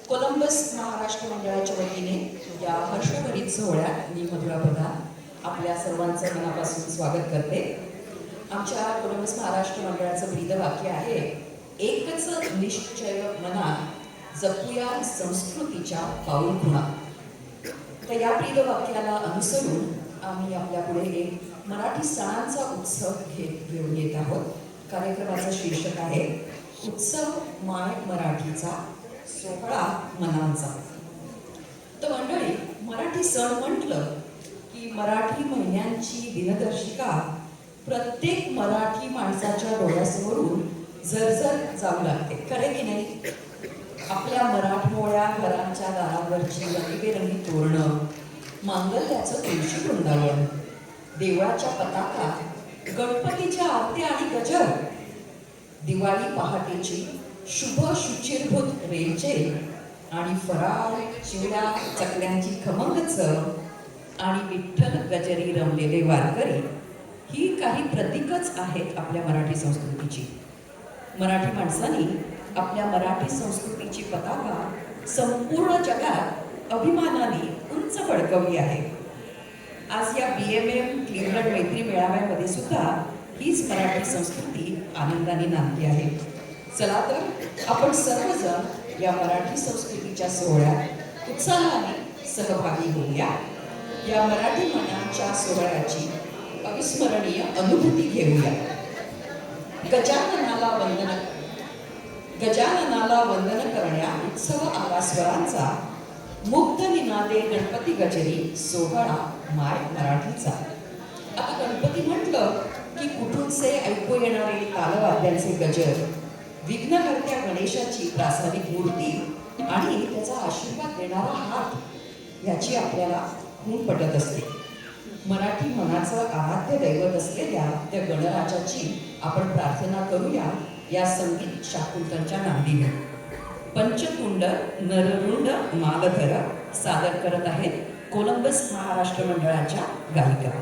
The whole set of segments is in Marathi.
कोलंबस महाराष्ट्र मंडळाच्या वतीने या हर्षभरीत सोहळ्यात मी मधुरा प्रधान आपल्या सर्वांचं मनापासून स्वागत करते. आमच्या कोलंबस महाराष्ट्र मंडळाचं ब्रीदवाक्य आहे, एकच निश्चय मना, जपूया संस्कृतीच्या पाऊलखुणा. तर या ब्रीदवाक्याला अनुसरून आम्ही आपल्या पुढे एक मराठी सणांचा उत्सव घेऊन येत आहोत. कार्यक्रमाचं शीर्षक आहे उत्सव माय मराठीचा, सोहळा मनांचा. तर मंडळी, मराठी सण म्हटलं की मराठी महिन्यांची दिनदर्शिका प्रत्येक मराठी माणसाच्या डोळ्यासमोरून झरझर जाऊ लागते, खरे की नाही? आपल्या मराठमोळ्या घरांच्या दारावरची रंगीबेरंगी तोरणं, मांगल्याचं तुळशी वृंदावन, देवळाच्या पताका, गणपतीच्या आरत्या आणि गजर, दिवाळी पहाटेची शुभ शुचिरभूत रेलचेल आणि फराळ चिवडा चकल्यांची खमंग चव आणि विठ्ठल गजरी रमलेले वारकरी ही काही प्रतीकच आहेत आपल्या मराठी संस्कृतीची. मराठी माणसांनी आपल्या मराठी संस्कृतीची पताका संपूर्ण जगात अभिमानाने उंच फडकवली आहे. आज या BMM क्लिवलंड मैत्री मेळाव्यामध्ये सुद्धा हीच मराठी संस्कृती आनंदाने नांदली आहे. चला तर आपण सर्वजण या मराठी संस्कृतीच्या सोहळ्यात उत्साहाने सहभागी होऊया. या मराठी मनाच्या सोहळ्याची अविस्मरणीय अनुभूती घेऊया. गजाननाला वंदन करण्या उत्सव आवास्वरांचा, मुग्ध निनादे गणपती गजरी, सोहळा माय मराठीचा. आता गणपती म्हटलं की कुठूनसे ऐकू येणारे तालवाद्यांचे गजर, विघ्नहर्त्या गणेशाची प्रासादिक मूर्ती आणि त्याचा आशीर्वाद देणारा हात याची आपल्याला खूण पटत असते. मराठी मनाचं आराध्य दैवत असलेल्या त्या गणराजाची आपण प्रार्थना करूया या संगीत शाकुंतलच्या नांदीने. पंचतुंड नररुंड मालधर सादर करत आहेत कोलंबस महाराष्ट्र मंडळाच्या गायिका.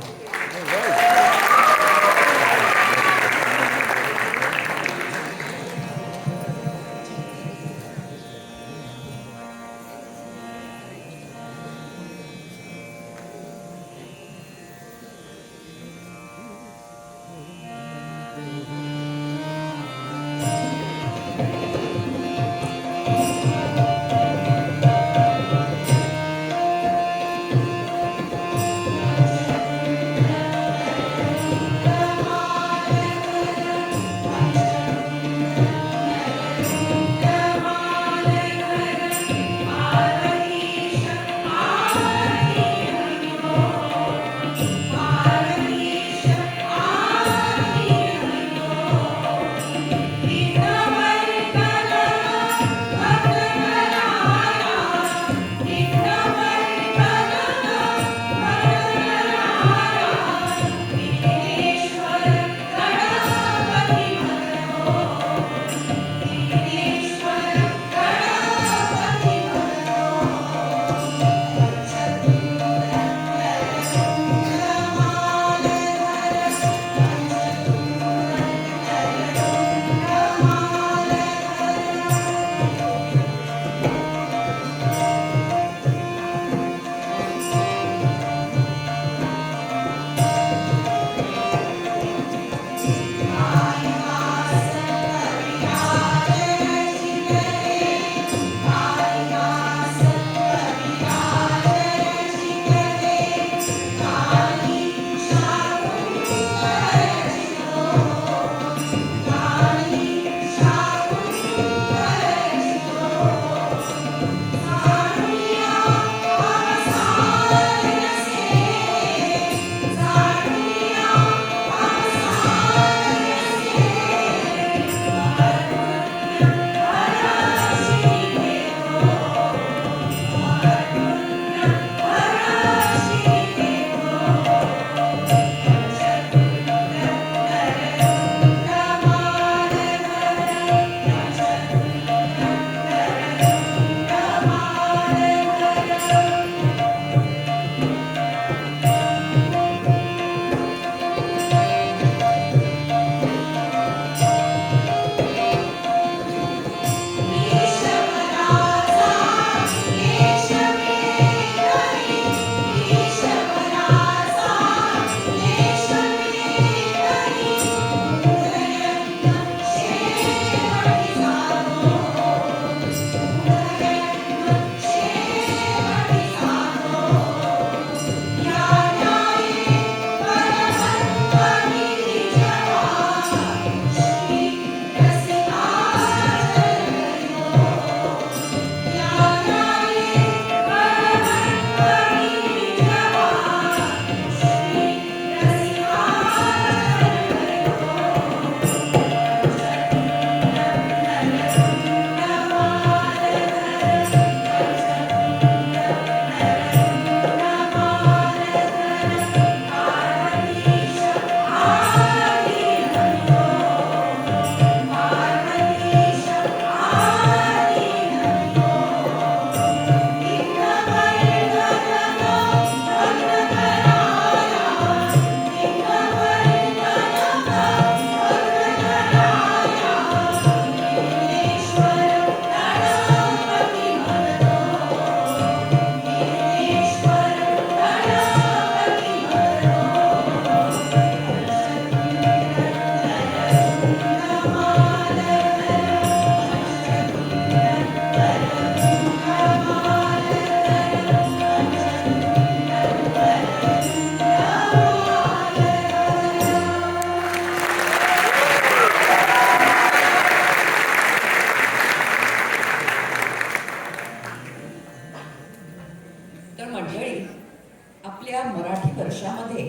आपल्या मराठी वर्षामध्ये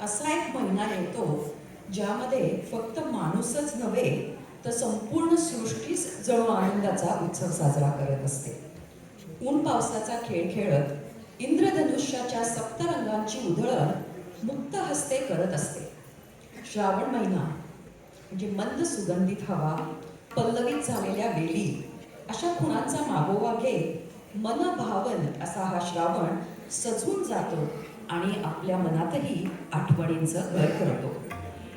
असा एक महिना येतो ज्यामध्ये फक्त माणूसच नव्हे तर संपूर्ण सृष्टीच जणू आनंदाचा उत्सव साजरा करत असते. ऊन पावसाचा खेळ खेळत इंद्रधनुष्याच्या सप्तरंगांची उधळण मुक्त हस्ते करत असते. श्रावण महिना म्हणजे मंद सुगंधित हवा, पल्लवित झालेल्या वेली अशा खुणांचा मागोवा घेत मनभावन असा हा श्रावण सजून जातो आणि आपल्या मनातही आठवणींचं घर करतो.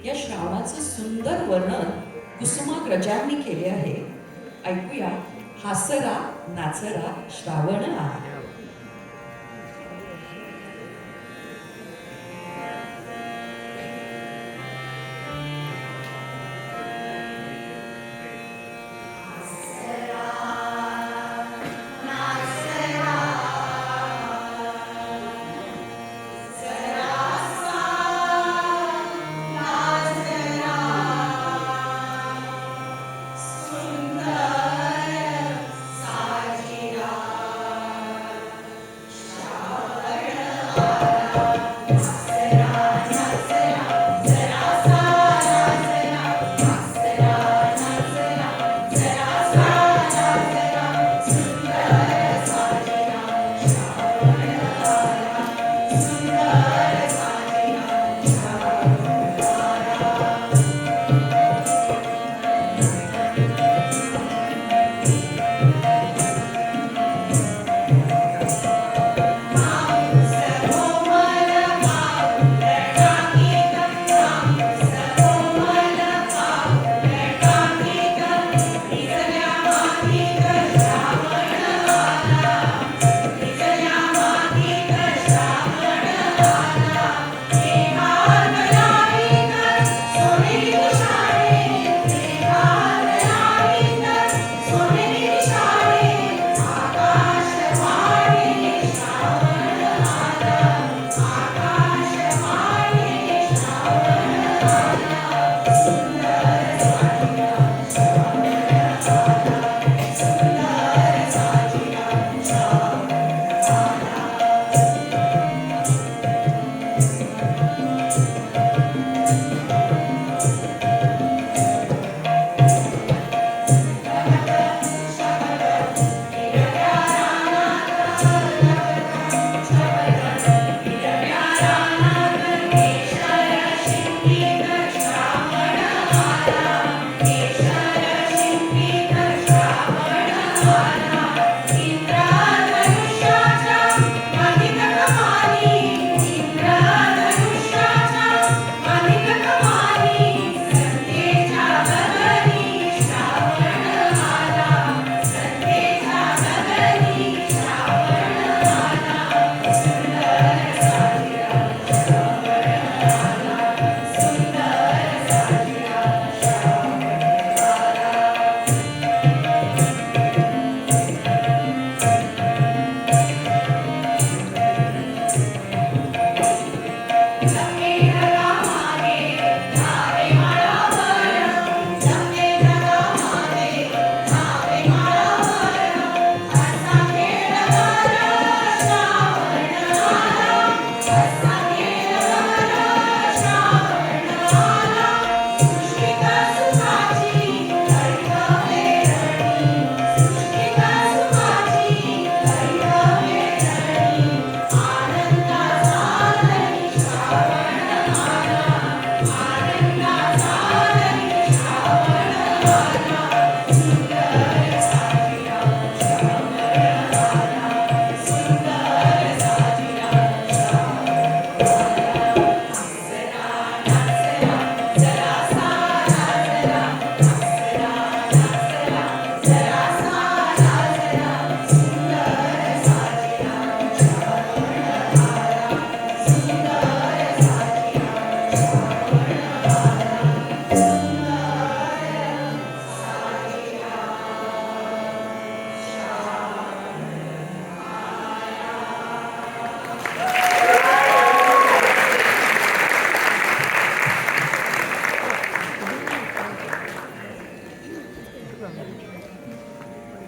या श्रावणाचं सुंदर वर्णन कुसुमाग्रजांनी केले आहे. ऐकूया हासरा नाचरा श्रावण आला.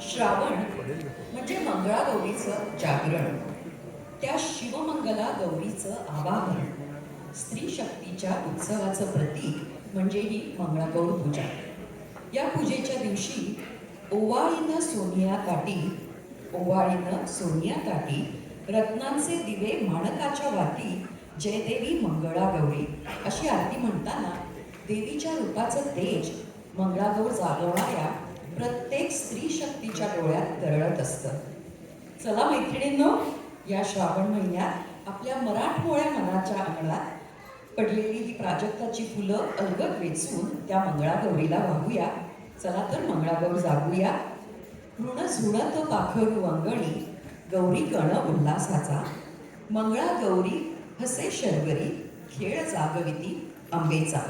श्रावण म्हणजे मंगळागौरीचं जागरण. त्या शिवमंगला गौरीचं आवाहन, स्त्री शक्तीच्या उत्सवाचं प्रतीक म्हणजे ही मंगळागौर पूजा. या पूजेच्या दिवशी ओवाळीनं सोनिया ताटी रत्नांचे दिवे माणकाच्या वाटी, जयदेवी मंगळागौरी अशी आरती म्हणताना देवीच्या रूपाचं तेज मंगळागौर जागवणाऱ्या प्रत्येक स्त्री शक्तीच्या डोळ्यात तरळत असतं. चला मैत्रिणींनो, या श्रावण महिन्यात आपल्या मराठमोळ्या मनाच्या अंगणात पडलेली ही प्राजक्ताची फुलं अलगद वेचून त्या मंगळागौरीला वाहूया. चला तर मंगळागौर जागूया. ऋण झुणत पाखरू अंगणी, गौरी गण उल्हासाचा. मंगळागौरी हसे शर्वरी, खेळ जागविती अंबेचा.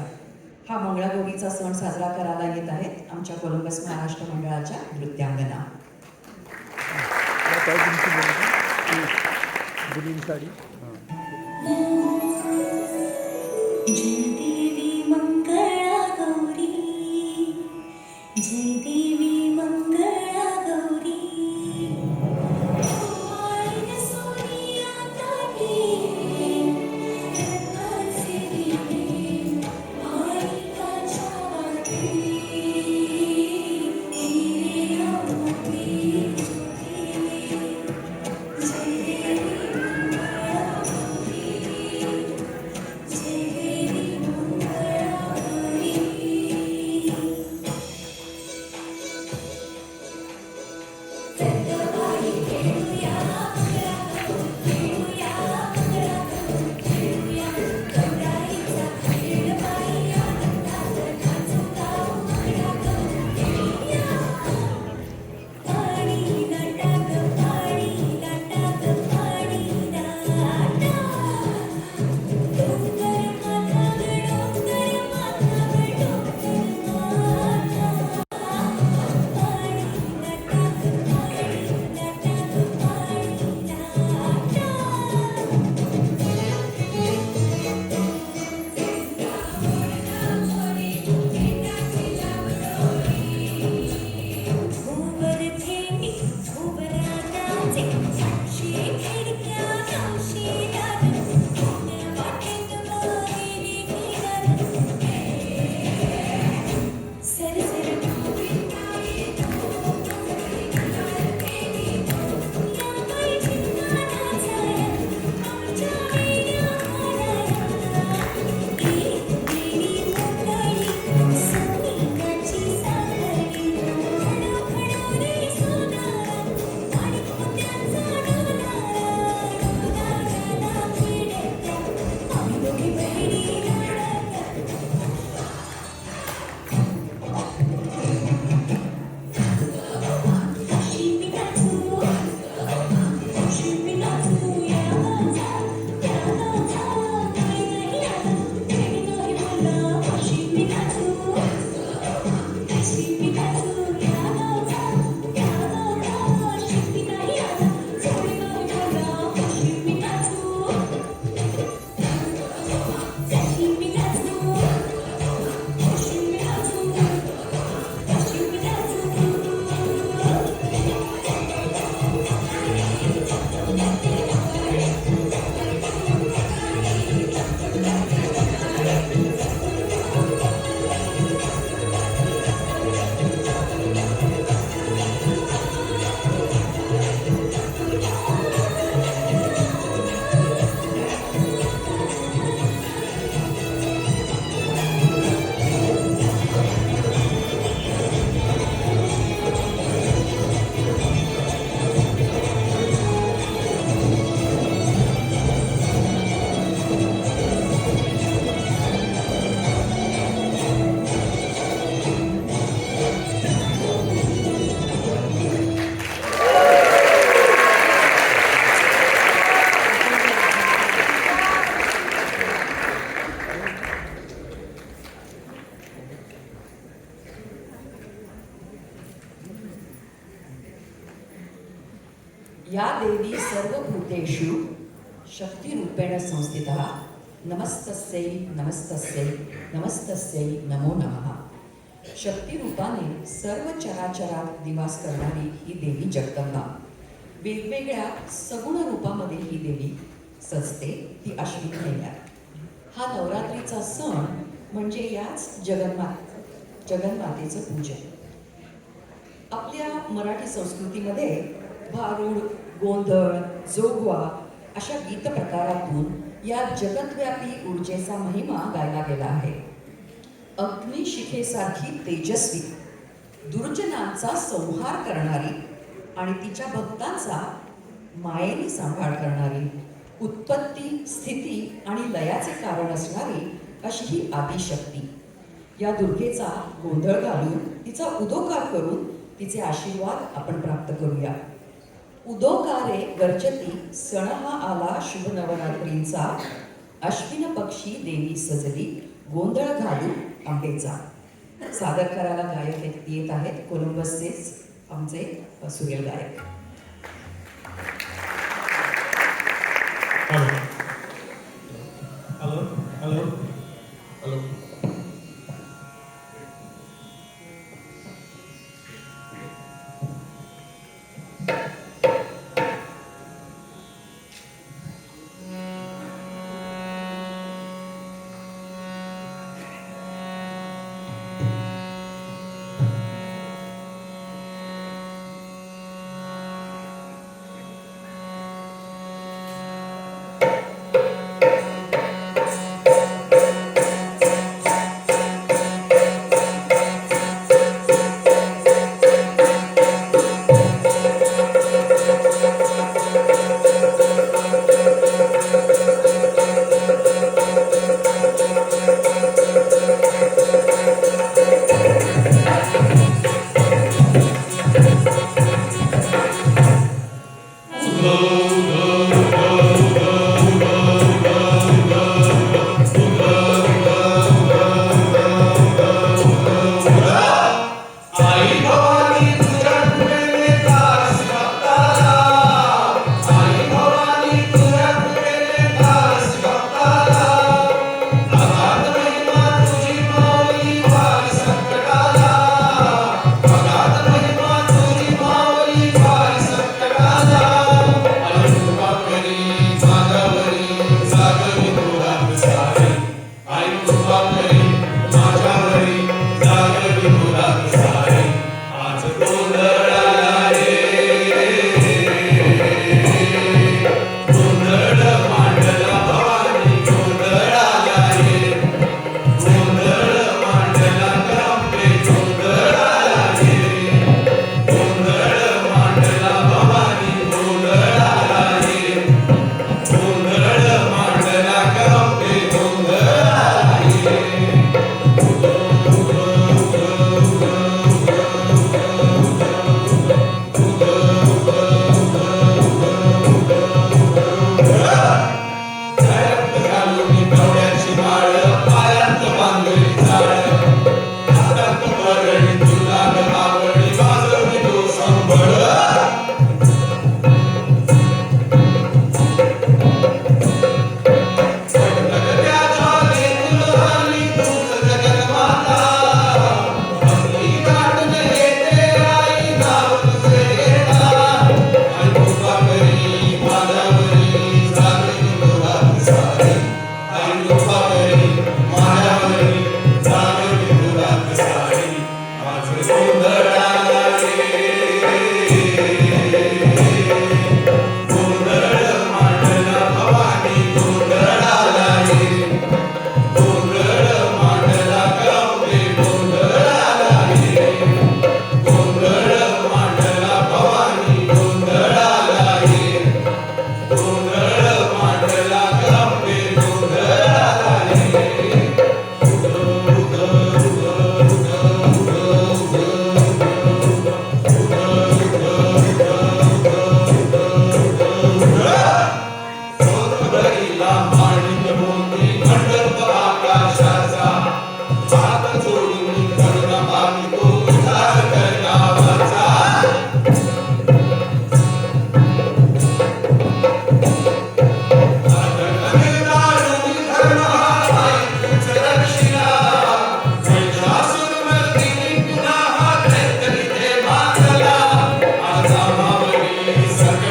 हा मंगळागौरीचा सण साजरा करायला येत आहेत आमच्या कोलंबस महाराष्ट्र मंडळाच्या नृत्यांगना. जय देवी मंगळा गौरी, जय देवी मंगळा गौरी. ओवाळीनं सोनिया ताटी, रत्नांचे दिवे माणिकाच्या वाटी, हिरे मोती ज्योती. जय देवी मंगळा गौरी, जय देवी मंगळा गौरी. रंगवाई खेळूया मंगळागौर, खेळूया मंगळागौर, खेळूया गौराईचा खेळ बाई आनंदात नाचू गाऊ मंगळागौर खेळूया. पाणी लाटा ग पाणी लाटा ग पाणी लाटा, डोंगर माथा ग डोंगर माथा ग डोंगर माथा. पाणी लाटा ग पाणी लाटा ग पाणी लाटा. भुवर थेंडी भुवरानाचे, साक्षी खिडक्या नवशी दार, पुण्य वाटेत माहेरी निघाल. सर सर ढोली ताई या बाई चिंताना छाया आमच्या वेड्या माराया. देवी मंगळी सोनिकाची सावली, खडखडोरे सोनारा माणिक मोत्यांचा डोलारा. डोलाराला खेळत्या आम्ही दोघी बहिणी रडत्या. शिमी नाचू या गावचा, त्या गावचा काही नाही आला, काही नाही बोलला. शिमी नाचू या गावचा, त्या गावचा शिमी नाही आला, काही नाही बोलला. शिमी नाचू शिमी नाचू शिमी नाचू. या देवी सर्वभूतेषु शक्तिरूपेण संस्थितः. नमस्तस्यै नमस्तस्यै नमस्तस्यै नमो नमः. शक्तिरूपाने सर्व चराचरात निवास करणारी ही देवी जगदंबा. वेगवेगळ्या सगुण रूपामध्ये ही देवी सजते ती अश्विन महिन्यात. हा नवरात्रीचा सण म्हणजे याच जगन्मातेचं पूजन. आपल्या मराठी संस्कृतीमध्ये भारूड, गोंधळ, जोगवा अशा गीत प्रकारातून या जगतव्यापी ऊर्जेचा महिमा गायला गेला आहे. अग्निशिखेसारखी तेजस्वी, दुर्जनांचा संहार करणारी आणि तिच्या भक्तांचा मायेने सांभाळ करणारी, उत्पत्ती, स्थिती आणि लयाचे कारण असणारी अशी ही आदिशक्ती. या दुर्गेचा गोंधळ घालून तिचा उदोकार करून तिचे आशीर्वाद आपण प्राप्त करूया. उदोकारे गर्जती सण हा आला शुभ नवरात्रींचा, अश्विन पक्षी देवी सजली गोंधळ घालू आंबेचा. सादर करायला गायक येत आहेत कोलंबसचेच आमचे सुरेल गायक. Hello hello hello.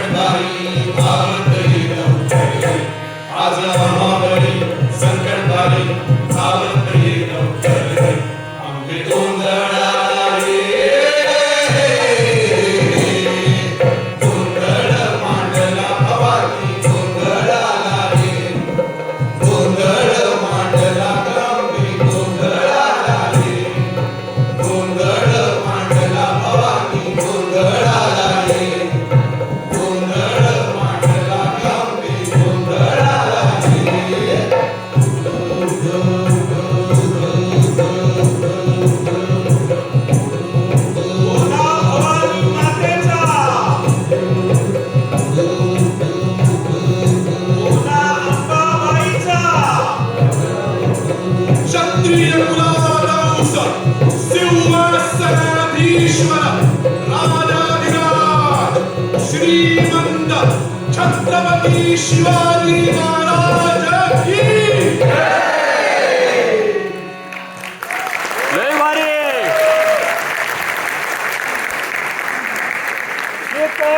संकटबारी धावतरी लवकरी आज महाबळी संकटबारी धावतरी लवकरी आंबे गोंधळाला गोंधळ मांडला भवानी गोंधळाला गोंधळ मांडला आंबे गोंधळाला गोंधळ मांडला भवानी गोंधळाला गोंधळ मांडला आंबे गोंधळाला क्षत्रिय कुलावंश सिंहासनाधीश्वर राजाधिराज श्रीमंत छत्रपती शिवाजी महाराज की लय भारी सुपर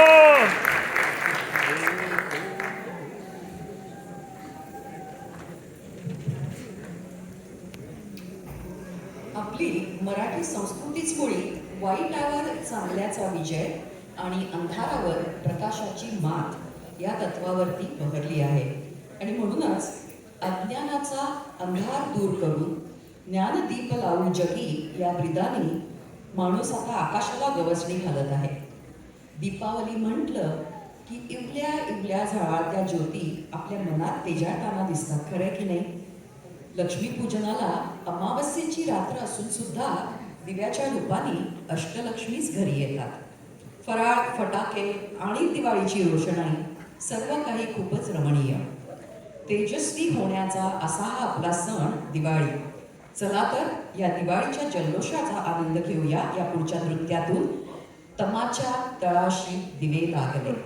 आपली मराठी संस्कृतीच मुळी वाईटावर चांगल्याचा विजय आणि अंधारावर प्रकाशाची मात या तत्वावरती बहरली आहे. आणि म्हणूनच अज्ञानाचा अंधार दूर करून ज्ञानदीप लावून जगी या ब्रिदाने माणूस आता आकाशाला गवसणी घालत आहे. दीपावली म्हटलं की इवल्या इवल्या झळाळत्या ज्योती आपल्या मनात तेजाळताना दिसतात. खरं की नाही? लक्ष्मीपूजनाला अमावस्येची रात्र असून सुद्धा दिव्याच्या रूपाने अष्टलक्ष्मीच घरी येतात. फराळ, फटाके आणि दिवाळीची रोषणाई सर्व काही खूपच रमणीय. तेजस्वी होण्याचा असा हा आपला सण दिवाळी. चला तर या दिवाळीच्या जल्लोषाचा आनंद घेऊया या पुढच्या नृत्यातून. तमाच्या तळाशी दिवे लागले.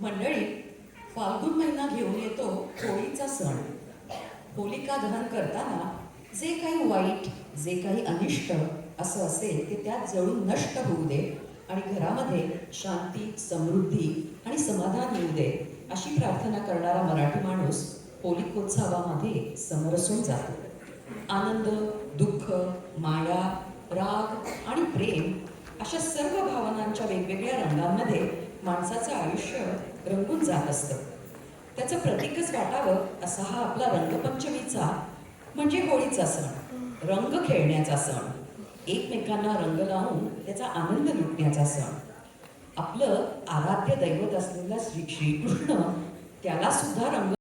मंडळी, फाल्गुन महिना घेऊन येतो होळीचा सण. होलिका दहन करताना जे काही वाईट, जे काही अनिष्ट असं असेल ते त्यात जळून नष्ट होऊ दे आणि घरामध्ये शांती, समृद्धी आणि समाधान येऊ दे अशी प्रार्थना करणारा मराठी माणूस होलिकोत्सवामध्ये समरसून जातो. आनंद, दुःख, माया, राग आणि प्रेम अशा सर्व भावनांच्या वेगवेगळ्या रंगांमध्ये माणसाचं आयुष्य रंगून जात असतं. त्याचं प्रतीकच वाटावं असा हा आपला रंगपंचमीचा म्हणजे होळीचा सण, रंग खेळण्याचा सण, एकमेकांना रंग लावून त्याचा आनंद लुटण्याचा सण. आपलं आराध्य दैवत असलेला श्रीकृष्ण त्याला सुद्धा रंग